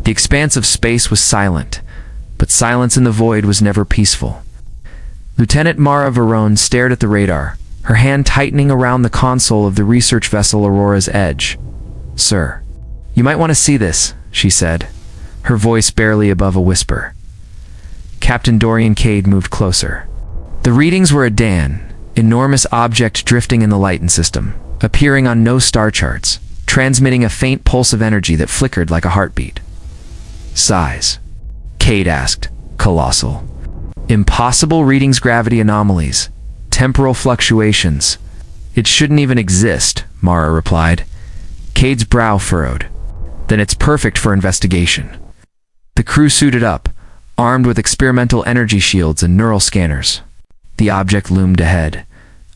The expanse of space was silent, but silence in the void was never peaceful. Lieutenant Mara Verone stared at the radar, her hand tightening around the console of the research vessel Aurora's Edge. "Sir, you might want to see this," she said, her voice barely above a whisper. Captain Dorian Cade moved closer. The readings were a Dan, enormous object drifting in the Lighton system, appearing on no star charts, transmitting a faint pulse of energy that flickered like a heartbeat. "Size?" Cade asked. "Colossal. Impossible readings, gravity anomalies, temporal fluctuations. It shouldn't even exist," Mara replied. Cade's brow furrowed. "Then it's perfect for investigation." The crew suited up, armed with experimental energy shields and neural scanners. The object loomed ahead,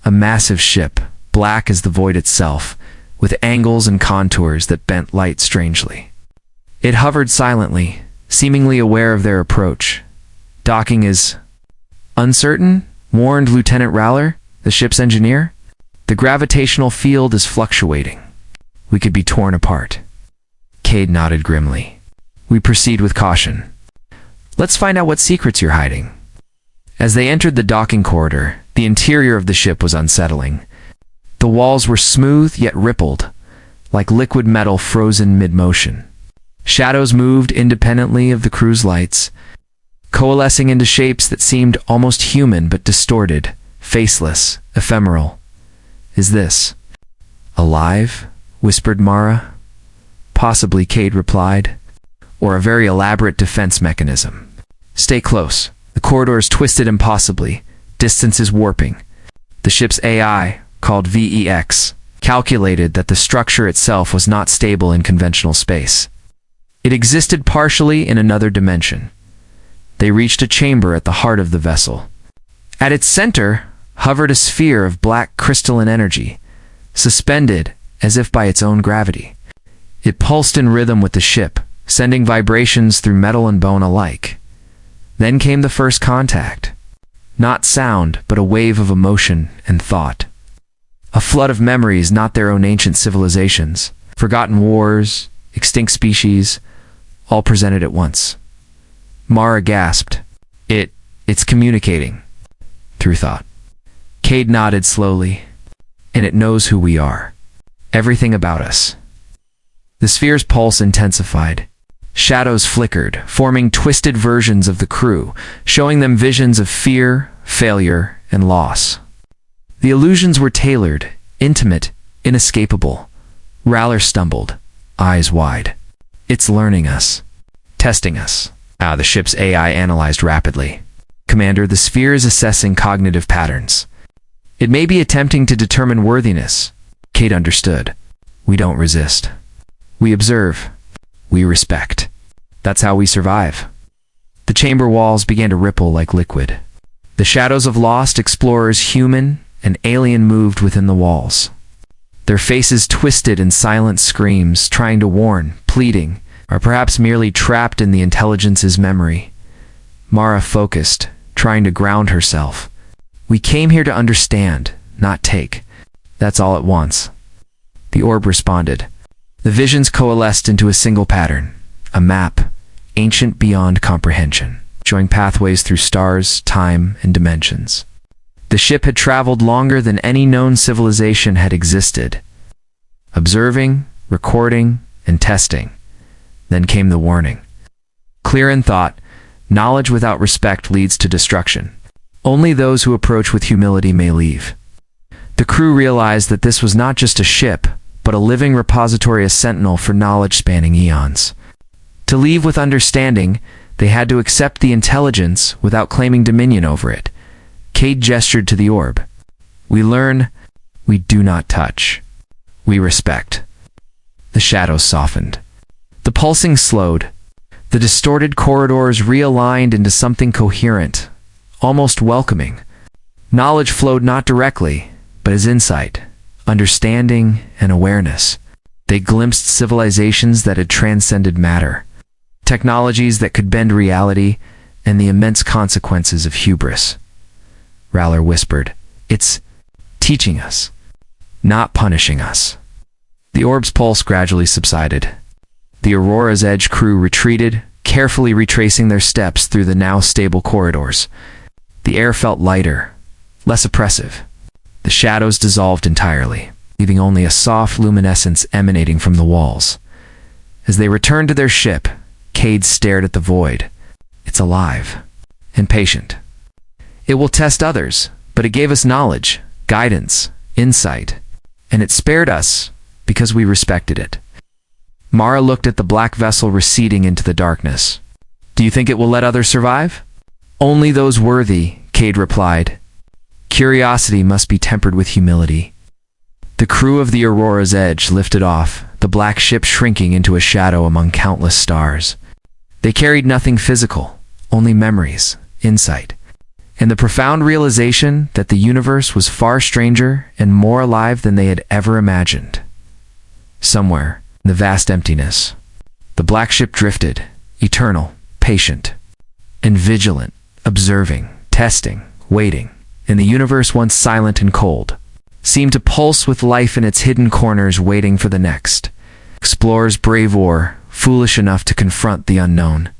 a massive ship, black as the void itself, with angles and contours that bent light strangely. It hovered silently, seemingly aware of their approach. "Docking is uncertain," warned Lieutenant Rowler, the ship's engineer. "The gravitational field is fluctuating. We could be torn apart." Cade nodded grimly. "We proceed with caution. Let's find out what secrets you're hiding." As they entered the docking corridor, the interior of the ship was unsettling. The walls were smooth yet rippled, like liquid metal frozen mid-motion. Shadows moved independently of the crew's lights, coalescing into shapes that seemed almost human but distorted, faceless, ephemeral. "Is this alive?" whispered Mara. "Possibly," Cade replied. "Or a very elaborate defense mechanism. Stay close. The corridor is twisted impossibly. Distance is warping." The ship's AI, called VEX, calculated that the structure itself was not stable in conventional space. It existed partially in another dimension. They reached a chamber at the heart of the vessel. At its center hovered a sphere of black crystalline energy, suspended as if by its own gravity. It pulsed in rhythm with the ship, sending vibrations through metal and bone alike. Then came the first contact. Not sound, but a wave of emotion and thought. A flood of memories, not their own ancient civilizations, forgotten wars, extinct species, all presented at once. Mara gasped. It's communicating," through thought. Cade nodded slowly. "And it knows who we are. Everything about us." The sphere's pulse intensified. Shadows flickered, forming twisted versions of the crew, showing them visions of fear, failure, and loss. The illusions were tailored, intimate, inescapable. Rowler stumbled, eyes wide. "It's learning us. Testing us." The ship's AI analyzed rapidly. "Commander, the sphere is assessing cognitive patterns. It may be attempting to determine worthiness." Cade understood. "We don't resist. We observe. We respect. That's how we survive." The chamber walls began to ripple like liquid. The shadows of lost explorers, human and alien, moved within the walls. Their faces twisted in silent screams, trying to warn, pleading, or perhaps merely trapped in the intelligence's memory. Mara focused, trying to ground herself. "We came here to understand, not take. That's all at once." The orb responded. The visions coalesced into a single pattern, a map, ancient beyond comprehension, showing pathways through stars, time, and dimensions. The ship had traveled longer than any known civilization had existed. Observing, recording, and testing. Then came the warning. Clear in thought, knowledge without respect leads to destruction. Only those who approach with humility may leave. The crew realized that this was not just a ship, but a living repository, a sentinel for knowledge spanning eons. To leave with understanding, they had to accept the intelligence without claiming dominion over it. Cade gestured to the orb. "We learn, we do not touch. We respect." The shadows softened. The pulsing slowed. The distorted corridors realigned into something coherent, almost welcoming. Knowledge flowed not directly, but as insight, understanding, and awareness. They glimpsed civilizations that had transcended matter, technologies that could bend reality, and the immense consequences of hubris. Rowler whispered, "It's teaching us, not punishing us." The orb's pulse gradually subsided. The Aurora's Edge crew retreated, carefully retracing their steps through the now stable corridors. The air felt lighter, less oppressive. The shadows dissolved entirely, leaving only a soft luminescence emanating from the walls. As they returned to their ship, Cade stared at the void. It's alive and patient. It will test others, but it gave us knowledge, guidance, insight, and it spared us because we respected it. Mara looked at the black vessel receding into the darkness. Do you think it will let others survive? Only those worthy, Cade replied. Curiosity must be tempered with humility. The crew of the Aurora's Edge lifted off, the black ship shrinking into a shadow among countless stars. They carried nothing physical, only memories, insight, and the profound realization that the universe was far stranger and more alive than they had ever imagined. Somewhere, in the vast emptiness, the black ship drifted, eternal, patient, and vigilant, observing, testing, waiting, and the universe, once silent and cold, seemed to pulse with life in its hidden corners, waiting for the next explorer's brave oar, foolish enough to confront the unknown.